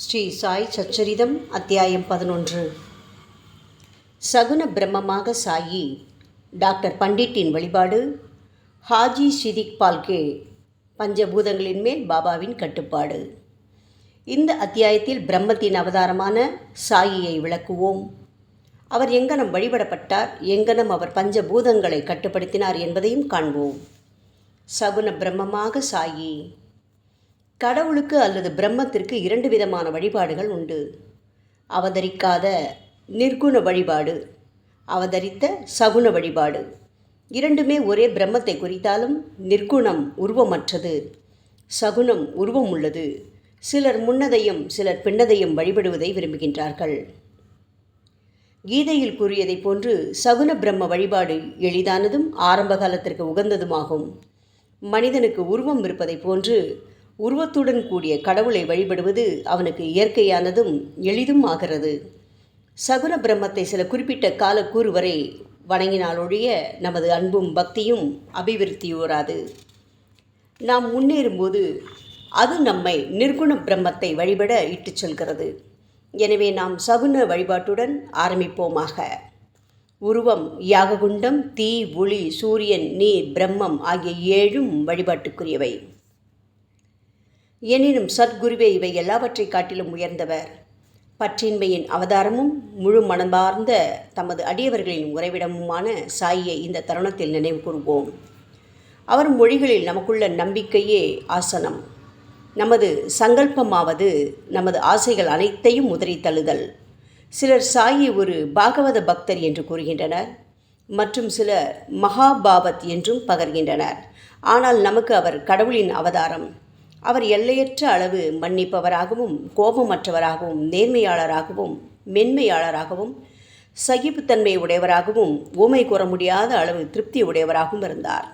ஸ்ரீ சாய் சச்சரிதம் அத்தியாயம் 11. சகுன பிரம்மமாக சாயி, டாக்டர் பண்டிட்டின் வழிபாடு, ஹாஜி சிதிக் பால்கே, பஞ்சபூதங்களின் மேல் பாபாவின் கட்டுப்பாடு. இந்த அத்தியாயத்தில் பிரம்மத்தின் அவதாரமான சாயியை விளக்குவோம். அவர் எங்கனம் வழிபடப்பட்டார், எங்கனம் அவர் பஞ்சபூதங்களை கட்டுப்படுத்தினார் என்பதையும் காண்போம். சகுன பிரம்மமாக சாயி. கடவுளுக்கு அல்லது பிரம்மத்திற்கு இரண்டு விதமான வழிபாடுகள் உண்டு. அவதரிக்காத நிர்குண வழிபாடு, அவதரித்த சகுன வழிபாடு. இரண்டுமே ஒரே பிரம்மத்தை குறித்தாலும் நிர்குணம் உருவமற்றது, சகுனம் உருவம் உள்ளது. சிலர் முன்னதையும் சிலர் பின்னதையும் வழிபடுவதை விரும்புகின்றார்கள். கீதையில் கூறியதைப் போன்று சகுன பிரம்ம வழிபாடு எளிதானதும் ஆரம்ப காலத்திற்கு உகந்ததுமாகும். மனிதனுக்கு உருவம் இருப்பதைப் போன்று உருவத்துடன் கூடிய கடவுளை வழிபடுவது அவனுக்கு இயற்கையானதும் எளிதும் ஆகிறது. சகுன பிரம்மத்தை சில குறிப்பிட்ட காலக்கூறு வரை வணங்கினாலொழிய நமது அன்பும் பக்தியும் அபிவிருத்தியோராது. நாம் முன்னேறும்போது அது நம்மை நிர்குண பிரம்மத்தை வழிபட இட்டுச் செல்கிறது. எனவே நாம் சகுன வழிபாட்டுடன் ஆரம்பிப்போமாக. உருவம், யாககுண்டம், தீ, ஒளி, சூரியன், நீர், பிரம்மம் ஆகிய ஏழும் வழிபாட்டுக்குரியவை. எனினும் சத்குருவே இவை எல்லாவற்றை காட்டிலும் உயர்ந்தவர். பற்றின்மையின் அவதாரமும் முழு மனமார்ந்த தமது அடியவர்களின் உறைவிடமுமான சாயியை இந்த தருணத்தில் நினைவு கூறுவோம். அவர் மொழிகளில் நமக்குள்ள நம்பிக்கையே ஆசனம். நமது சங்கல்பமாவது நமது ஆசைகள் அனைத்தையும் உதறி தள்ளுதல். சிலர் சாயி ஒரு பாகவத பக்தர் என்று கூறுகின்றனர், மற்றும் சிலர் மகாபாவத் என்றும் பகர்கின்றனர். ஆனால் நமக்கு அவர் கடவுளின் அவதாரம். அவர் எல்லையற்ற அளவு மன்னிப்பவராகவும், கோபமற்றவராகவும், நேர்மையாளராகவும், மென்மையாளராகவும், சகிப்புத்தன்மை உடையவராகவும், ஊமை கூற முடியாத அளவு திருப்தி உடையவராகவும் இருந்தார்.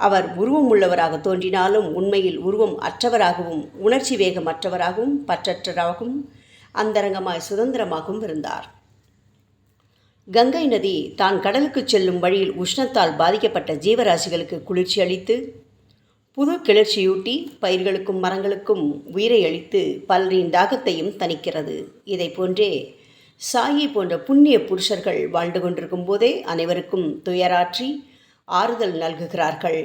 அவர் உருவம் உள்ளவராக தோன்றினாலும் உண்மையில் உருவம் அற்றவராகவும், உணர்ச்சி வேகமற்றவராகவும், பற்றற்றவராகவும், அந்தரங்கமாய் சுதந்திரமாகவும் இருந்தார். கங்கை நதி தான் கடலுக்கு செல்லும் வழியில் உஷ்ணத்தால் பாதிக்கப்பட்ட ஜீவராசிகளுக்கு குளிர்ச்சி அளித்து, புது கிளர்ச்சியூட்டி பயிர்களுக்கும் மரங்களுக்கும் உயிரை அளித்து பலரின் தாகத்தையும் தணிக்கிறது. இதை போன்றே சாயி போன்ற புண்ணிய புருஷர்கள் வாழ்ந்து கொண்டிருக்கும் போதே அனைவருக்கும் துயராற்றி ஆறுதல் நல்குகிறார்கள்.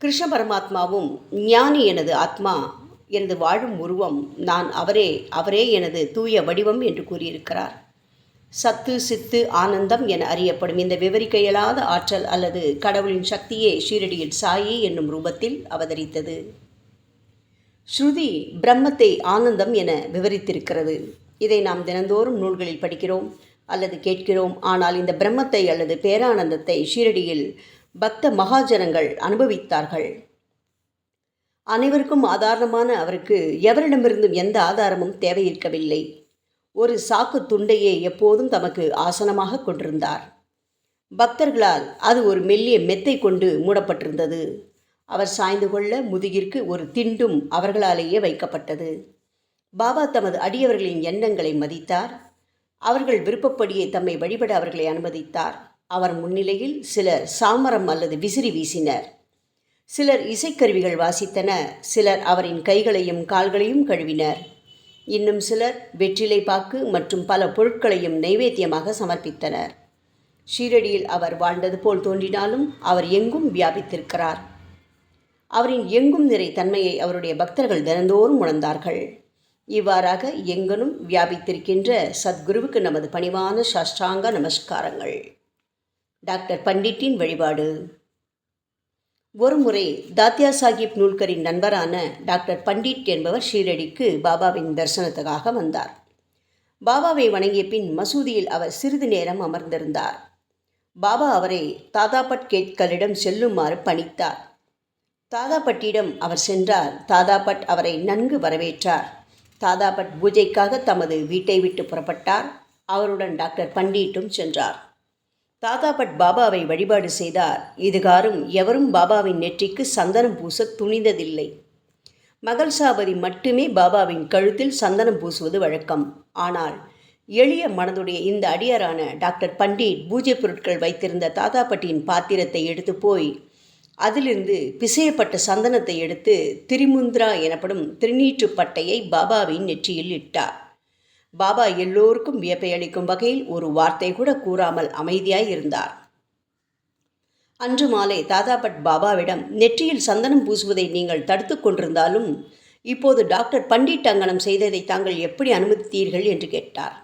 கிருஷ்ண பரமாத்மாவும் ஞானி எனது ஆத்மா, எனது வாழும் உருவம், நான் அவரே எனது தூய வடிவம் என்று கூறியிருக்கிறார். சத்து, சித்து, ஆனந்தம் என அறியப்படும் இந்த விவரிக்க இயலாத ஆற்றல் அல்லது கடவுளின் சக்தியே ஷீரடியில் சாயி என்னும் ரூபத்தில் அவதரித்தது. ஸ்ருதி பிரம்மத்தை ஆனந்தம் என விவரித்திருக்கிறது. இதை நாம் தினந்தோறும் நூல்களில் படிக்கிறோம் அல்லது கேட்கிறோம். ஆனால் இந்த பிரம்மத்தை அல்லது பேரானந்தத்தை ஷீரடியில் பக்த மகாஜனங்கள் அனுபவித்தார்கள். அனைவருக்கும் ஆதாரமான அவருக்கு எவரிடமிருந்தும் எந்த ஆதாரமும் தேவையிருக்கவில்லை. ஒரு சாக்கு துண்டையே எப்போதும் தமக்கு ஆசனமாக கொண்டிருந்தார். பக்தர்களால் அது ஒரு மெல்லிய மெத்தை கொண்டு மூடப்பட்டிருந்தது. அவர் சாய்ந்து கொள்ள முதுகிற்கு ஒரு திண்டும் அவர்களாலேயே வைக்கப்பட்டது. பாபா தமது அடியவர்களின் எண்ணங்களை மதித்தார். அவர்கள் விருப்பப்படியே தம்மை வழிபட அவர்களை அனுமதித்தார். அவர் முன்னிலையில் சிலர் சாமரம் அல்லது விசிறி வீசினர். சிலர் இசைக்கருவிகள் வாசித்தனர். சிலர் அவரின் கைகளையும் கால்களையும் கழுவினர். இன்னும் சிலர் வெற்றிலை பாக்கு மற்றும் பல பொருட்களையும் நைவேத்தியமாக சமர்ப்பித்தனர். ஷீரடியில் அவர் வாழ்ந்தது போல் தோன்றினாலும் அவர் எங்கும் வியாபித்திருக்கிறார். அவரின் எங்கும் நிறை தன்மையை அவருடைய பக்தர்கள் தினந்தோறும் உணர்ந்தார்கள். இவ்வாறாக எங்கனும் வியாபித்திருக்கின்ற சத்குருவுக்கு நமது பணிவான சாஷ்டாங்க நமஸ்காரங்கள். டாக்டர் பண்டிட்டின் வழிபாடு. ஒருமுறை தாத்யா சாஹிப் நூல்கரின் நண்பரான டாக்டர் பண்டிட் என்பவர் ஷீரடிக்கு பாபாவின் தரிசனத்துக்காக வந்தார். பாபாவை வணங்கிய பின் மசூதியில் அவர் சிறிது நேரம் அமர்ந்திருந்தார். பாபா அவரை தாதாபட் கேட்களிடம் செல்லுமாறு பணித்தார். தாதாபட்டிடம் அவர் சென்றார். தாதாபட் அவரை நன்கு வரவேற்றார். தாதாபட் பூஜைக்காக தமது வீட்டை விட்டு புறப்பட்டார். அவருடன் டாக்டர் பண்டிட்டும் சென்றார். தாதாபட் பாபாவை வழிபாடு செய்தார். இதுகாரும் எவரும் பாபாவின் நெற்றிக்கு சந்தனம் பூச துணிந்ததில்லை. மகள்சாபதி மட்டுமே பாபாவின் கழுத்தில் சந்தனம் பூசுவது வழக்கம். ஆனால் எளிய மனதுடைய இந்த அடியாரான டாக்டர் பண்டிட் பூஜை பொருட்கள் வைத்திருந்த தாதாபட்டியின் பாத்திரத்தை எடுத்து போய் அதிலிருந்து பிசையப்பட்ட சந்தனத்தை எடுத்து திரிமுந்திரா எனப்படும் திருநீற்று பட்டையை பாபாவின் நெற்றியில் இட்டார். பாபா எல்லோருக்கும் வியப்பை அளிக்கும் வகையில் ஒரு வார்த்தை கூட கூறாமல் அமைதியாய் இருந்தார். அன்று மாலை தாதாபட் பாபாவிடம், நெற்றியில் சந்தனம் பூசுவதை நீங்கள் தடுத்து கொண்டிருந்தாலும் இப்போது டாக்டர் பண்டிட் அங்கனம் செய்ததை தாங்கள் எப்படி அனுமதித்தீர்கள் என்று கேட்டார்.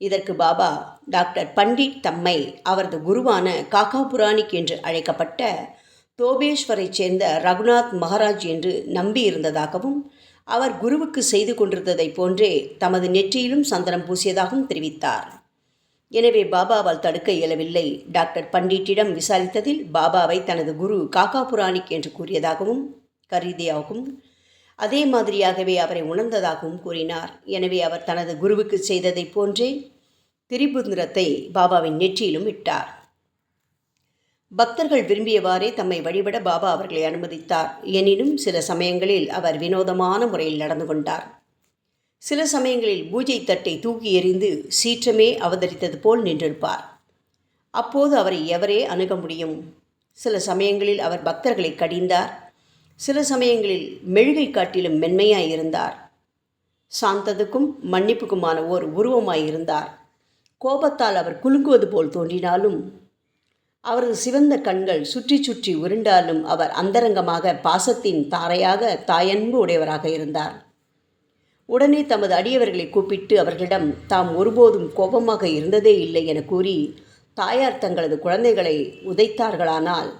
இதற்கு பாபா, டாக்டர் பண்டிட் தம்மை அவரது குருவான காக்கா புராணிக் என்று அழைக்கப்பட்ட தோபேஸ்வரைச் சேர்ந்த ரகுநாத் மகாராஜ் என்று நம்பியிருந்ததாகவும் அவர் குருவுக்கு செய்து கொண்டிருந்ததைப் போன்றே தமது நெற்றியிலும் சந்தனம் பூசியதாகவும் தெரிவித்தார். எனவே பாபாவால் தடுக்க இயலவில்லை. டாக்டர் பண்டிட்டிடம் விசாரித்ததில் பாபாவை தனது குரு காக்கா புராணிக் என்று கூறியதாகவும் கருதியாகவும் அதே மாதிரியாகவே அவரை உணர்ந்ததாகவும் கூறினார். எனவே அவர் தனது குருவுக்கு செய்ததைப் போன்றே திரிபுந்திரத்தை பாபாவின் நெற்றியிலும் இட்டார். பக்தர்கள் விரும்பியவாறே தம்மை வழிபட பாபா அவர்களை அனுமதித்தார். எனினும் சில சமயங்களில் அவர் வினோதமான முறையில் நடந்து கொண்டார். சில சமயங்களில் பூஜை தட்டை தூக்கி எறிந்து சீற்றமே அவதரித்தது போல் நின்றிருப்பார். அப்போது அவரை எவரே அணுக முடியும்? சில சமயங்களில் அவர் பக்தர்களை கடிந்தார். சில சமயங்களில் மெழுகை காட்டிலும் மென்மையாயிருந்தார். சாந்ததுக்கும் மன்னிப்புக்குமான ஓர் உருவமாயிருந்தார். கோபத்தால் அவர் குலுங்குவது போல் தோன்றினாலும் அவரது சிவந்த கண்கள் சுற்றி சுற்றி உருண்டாலும் அவர் அந்தரங்கமாக பாசத்தின் தாரையாக தாயன்பு உடையவராக இருந்தார். உடனே தமது அடியவர்களை கூப்பிட்டு அவர்களிடம் தாம் ஒருபோதும் கோபமாக இருந்ததே இல்லை என கூறி, தாயார் தங்களது குழந்தைகளை உதைத்தார்களானால்,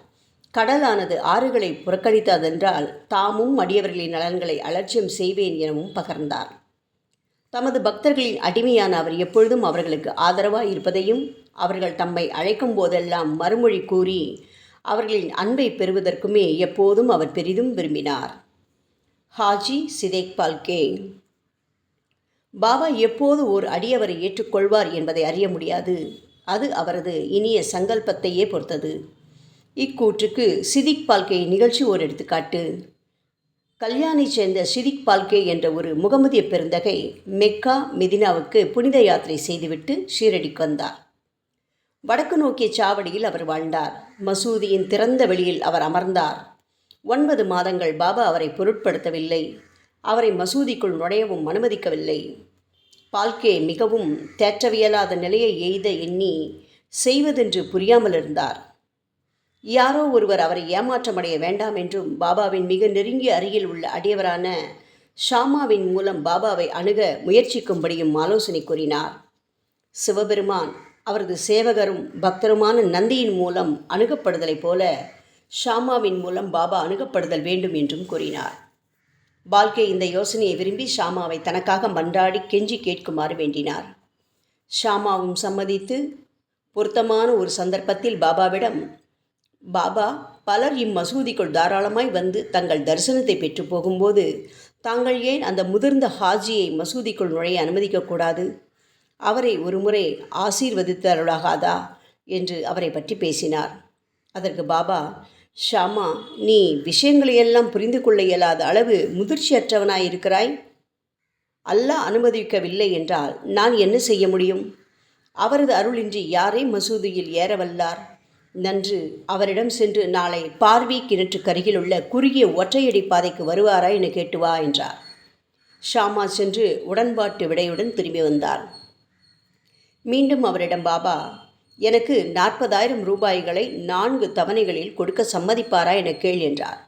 கடலானது ஆறுகளை புறக்கணித்ததென்றால் தாமும் அடியவர்களின் நலன்களை அலட்சியம் செய்வேன் எனவும் பகர்ந்தார். தமது பக்தர்களின் அடிமையான அவர் எப்பொழுதும் அவர்களுக்கு ஆதரவாய் இருப்பதையும் அவர்கள் தம்மை அழைக்கும் போதெல்லாம் மறுமொழி கூறி அவர்களின் அன்பை பெறுவதற்குமே எப்போதும் அவர் பெரிதும் விரும்பினார். ஹாஜி சிதேக் பால்கே. பாபா எப்போது ஓர் அடியவரை ஏற்றுக்கொள்வார் என்பதை அறிய முடியாது. அது அவரது இனிய சங்கல்பத்தையே பொறுத்தது. இக்கூற்றுக்கு சிதிக் பால்கே நிகழ்ச்சி ஓர் எடுத்துக்காட்டு. கல்யாணை சேர்ந்த சிதிக் பால்கே என்ற ஒரு முகமதிய பெருந்தகை மெக்கா மெதினாவுக்கு புனித யாத்திரை செய்துவிட்டு ஷீரடிக்கு வந்தார். வடக்கு நோக்கிய சாவடியில் அவர் வாழ்ந்தார். மசூதியின் திறந்த வெளியில் அவர் அமர்ந்தார். 9 மாதங்கள் பாபா அவரை பொருட்படுத்தவில்லை. அவரை மசூதிக்குள் நுழையவும் அனுமதிக்கவில்லை. பால்கே மிகவும் தேற்றவியலாத நிலையை எய்த எண்ணி செய்வதென்று புரியாமல் இருந்தார். யாரோ ஒருவர் அவரை ஏமாற்றமடைய வேண்டாம் என்றும் பாபாவின் மிக நெருங்கிய அருகில் உள்ள அடியவரான ஷாமாவின் மூலம் பாபாவை அணுக முயற்சிக்கும்படியும் ஆலோசனை கூறினார். சிவபெருமான் அவரது சேவகரும் பக்தருமான நந்தியின் மூலம் அணுகப்படுதலைப் போல ஷாமாவின் மூலம் பாபா அணுகப்படுதல் வேண்டும் என்றும் கூறினார். பால்கே இந்த யோசனையை விரும்பி ஷாமாவை தனக்காக மன்றாடி கெஞ்சி கேட்குமாறு வேண்டினார். ஷாமாவும் சம்மதித்து பொருத்தமான ஒரு சந்தர்ப்பத்தில் பாபாவிடம், பாபா, பலர் இம்மசூதிக்குள் தாராளமாய் வந்து தங்கள் தரிசனத்தை பெற்று போகும்போது தாங்கள் ஏன் அந்த முதிர்ந்த ஹாஜியை மசூதிக்குள் நுழைய அனுமதிக்கக்கூடாது? அவரை ஒருமுறை ஆசீர்வதித்தருளாகாதா என்று அவரை பற்றி பேசினார். அதற்கு பாபா, ஷாமா, நீ விஷயங்களையெல்லாம் புரிந்து கொள்ள இயலாத அளவு முதிர்ச்சியற்றவனாயிருக்கிறாய். அல்லாஹ் அனுமதிக்கவில்லை என்றால் நான் என்ன செய்ய முடியும்? அவரது அருளின்றி யாரே மசூதியில் ஏற வல்லார்? நன்று, அவரிடம் சென்று நாளை பார்வி கிணற்றுக்கருகிலுள்ள குறுகிய ஒற்றையடி பாதைக்கு வருவாரா என கேட்டு வா என்றார். ஷாமா சென்று உடன்பாட்டு விடையுடன் திரும்பி வந்தார். மீண்டும் அவரிடம் பாபா, எனக்கு 40,000 ரூபாய்களை 4 தவணைகளில் கொடுக்க சம்மதிப்பாரா என கேள் என்றார்.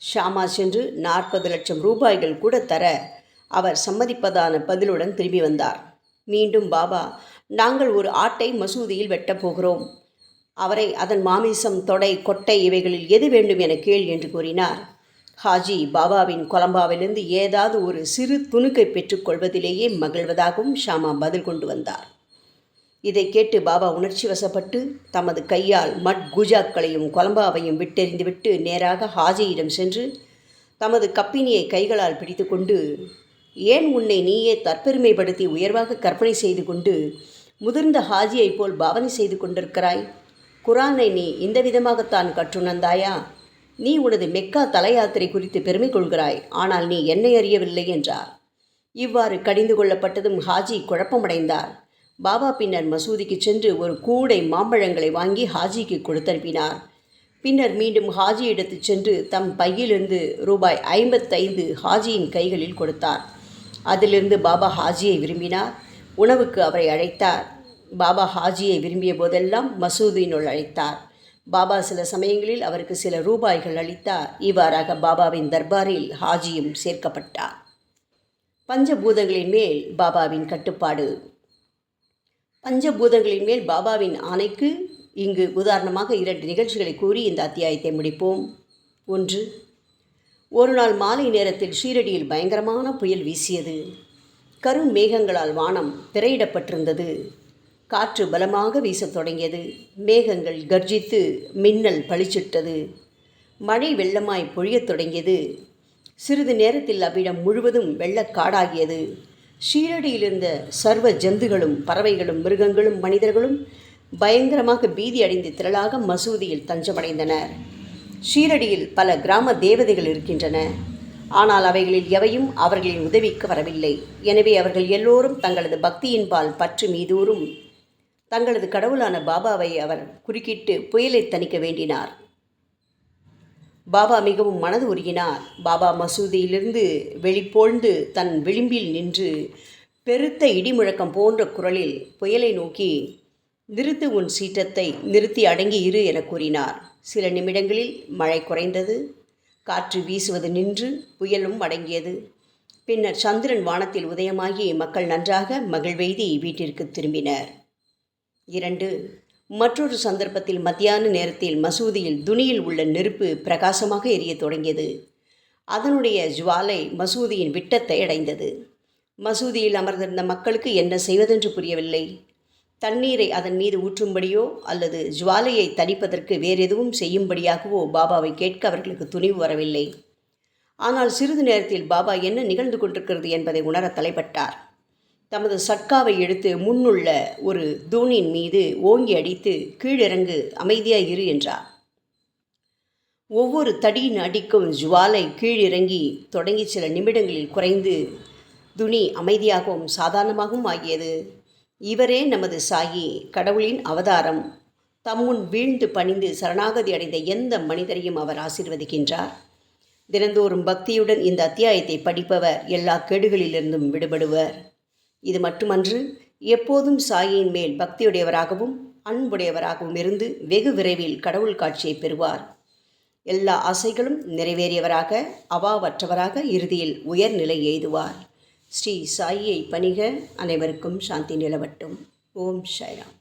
ஷாமா சென்று 40 லட்சம் ரூபாய்கள் கூட தர அவர் சம்மதிப்பதான பதிலுடன் திரும்பி வந்தார். மீண்டும் பாபா, நாங்கள் ஒரு ஆட்டை மசூதியில் வெட்டப் போகிறோம். அவரை அதன் மாமிசம், தொடை, கொட்டை இவைகளில் எது வேண்டும் என கேள் என்று கூறினார். ஹாஜி பாபாவின் கொலம்பாவிலிருந்து ஏதாவது ஒரு சிறு துணுக்கை பெற்றுக்கொள்வதிலேயே மகிழ்வதாகவும் ஷாமா பதில் கொண்டு வந்தார். இதை கேட்டு பாபா உணர்ச்சி வசப்பட்டு தமது கையால் மட்கூஜாக்களையும் கொலம்பாவையும் விட்டெறிந்துவிட்டு நேராக ஹாஜியிடம் சென்று தமது கப்பினியை கைகளால் பிடித்து கொண்டு, ஏன் உன்னை நீயே தற்பெருமைப்படுத்தி உயர்வாக கற்பனை செய்து கொண்டு முதிர்ந்த ஹாஜியைப் போல் பாவனை செய்து கொண்டிருக்கிறாய்? குரானை நீ இந்த விதமாகத்தான் கற்றுணர்ந்தாயா? நீ உனது மெக்கா தல யாத்திரை குறித்து பெருமை கொள்கிறாய், ஆனால் நீ என்னை அறியவில்லை என்றார். இவ்வாறு கடிந்து கொள்ளப்பட்டதும் ஹாஜி குழப்பமடைந்தார். பாபா பின்னர் மசூதிக்கு சென்று ஒரு கூடை மாம்பழங்களை வாங்கி ஹாஜிக்கு கொடுத்தனுப்பினார். பின்னர் மீண்டும் ஹாஜியிடத்து சென்று தம் பையிலிருந்து ரூபாய் 55 ஹாஜியின் கைகளில் கொடுத்தார். அதிலிருந்து பாபா ஹாஜியை விரும்பினார். உணவுக்கு அவரை அழைத்தார். பாபா ஹாஜியை விரும்பிய போதெல்லாம் மசூதியினுள் அழைத்தார். பாபா சில சமயங்களில் அவருக்கு சில ரூபாய்கள் அளித்தார். இவ்வாறாக பாபாவின் தர்பாரில் ஹாஜியும் சேர்க்கப்பட்டார். பஞ்சபூதங்களின் மேல் பாபாவின் கட்டுப்பாடு. பஞ்சபூதங்களின் மேல் பாபாவின் ஆணைக்கு இங்கு உதாரணமாக 2 நிகழ்ச்சிகளை கூறி இந்த அத்தியாயத்தை முடிப்போம். 1. ஒரு நாள் மாலை நேரத்தில் ஷீரடியில் பயங்கரமான புயல் வீசியது. கரும் மேகங்களால் வானம் திரையிடப்பட்டிருந்தது. காற்று பலமாக வீசத் தொடங்கியது. மேகங்கள் கர்ஜித்து மின்னல் பளிச்சிட்டது. மழை வெள்ளமாய் பொழியத் தொடங்கியது. சிறிது நேரத்தில் அவ்விடம் முழுவதும் வெள்ளக்காடாகியது. ஷீரடியிலிருந்த சர்வ ஜந்துகளும் பறவைகளும் மிருகங்களும் மனிதர்களும் பயங்கரமாக பீதி அடைந்து திரளாக மசூதியில் தஞ்சமடைந்தனர். ஷீரடியில் பல கிராம தேவதைகள் இருக்கின்றன. ஆனால் அவைகளில் எவையும் அவர்களின் உதவிக்கு வரவில்லை. எனவே அவர்கள் எல்லோரும் தங்களது பக்தியின்பால் பற்று மீதூறும் தங்களது கடவுளான பாபாவை அவர் குறுக்கிட்டு புயலை தணிக்க வேண்டினார். பாபா மிகவும் மனது உருகினார். பாபா மசூதியிலிருந்து வெளிப்போழ்ந்து தன் விளிம்பில் நின்று பெருத்த இடிமுழக்கம் போன்ற குரலில் புயலை நோக்கி, நிறுத்து உன் சீற்றத்தை, நிறுத்தி அடங்கி இரு என கூறினார். சில நிமிடங்களில் மழை குறைந்தது. காற்று வீசுவது நின்று புயலும் அடங்கியது. பின்னர் சந்திரன் வானத்தில் உதயமாகி மக்கள் நன்றாக மகிழ்வெய்தி வீட்டிற்கு திரும்பினர். 2. மற்றொரு சந்தர்ப்பத்தில் மத்தியான நேரத்தில் மசூதியில் துணியில் உள்ள நெருப்பு பிரகாசமாக எரியத் தொடங்கியது. அதனுடைய ஜுவாலை மசூதியின் விட்டத்தை அடைந்தது. மசூதியில் அமர்ந்திருந்த மக்களுக்கு என்ன செய்வதென்று புரியவில்லை. தண்ணீரை அதன் மீது ஊற்றும்படியோ அல்லது ஜுவாலையை தணிப்பதற்கு வேறு எதுவும் செய்யும்படியாகவோ பாபாவை கேட்க அவர்களுக்கு துணிவு வரவில்லை. ஆனால் சிறிது நேரத்தில் பாபா என்ன நிகழ்ந்து கொண்டிருக்கிறது என்பதை உணர தலைப்பட்டார். தமது சட்காவை எடுத்து முன்னுள்ள ஒரு தூணின் மீது ஓங்கி அடித்து, கீழிறங்கு, அமைதியாய் இரு என்றார். ஒவ்வொரு தடியின் அடிக்கும் ஜுவாலை கீழிறங்கி தொடங்கி சில நிமிடங்களில் குறைந்து துணி அமைதியாகவும் சாதாரணமாகவும் ஆகியது. இவரே நமது சாயி, கடவுளின் அவதாரம். தம்முன் வீழ்ந்து பணிந்து சரணாகதி அடைந்த எந்த மனிதரையும் அவர் ஆசீர்வதிக்கின்றார். தினந்தோறும் பக்தியுடன் இந்த அத்தியாயத்தை படிப்பவர் எல்லா கேடுகளிலிருந்தும் விடுபடுவர். இது மட்டுமன்று, எப்போதும் சாயின் மேல் பக்தியுடையவராகவும் அன்புடையவராகவும் இருந்து வெகு விரைவில் கடவுள் காட்சியை பெறுவார். எல்லா ஆசைகளும் நிறைவேறியவராக, அவாவற்றவராக இறுதியில் உயர்நிலை எய்துவார். ஸ்ரீ சாயியை பணிக. அனைவருக்கும் சாந்தி நிலவட்டும். ஓம் சாய்ராம்.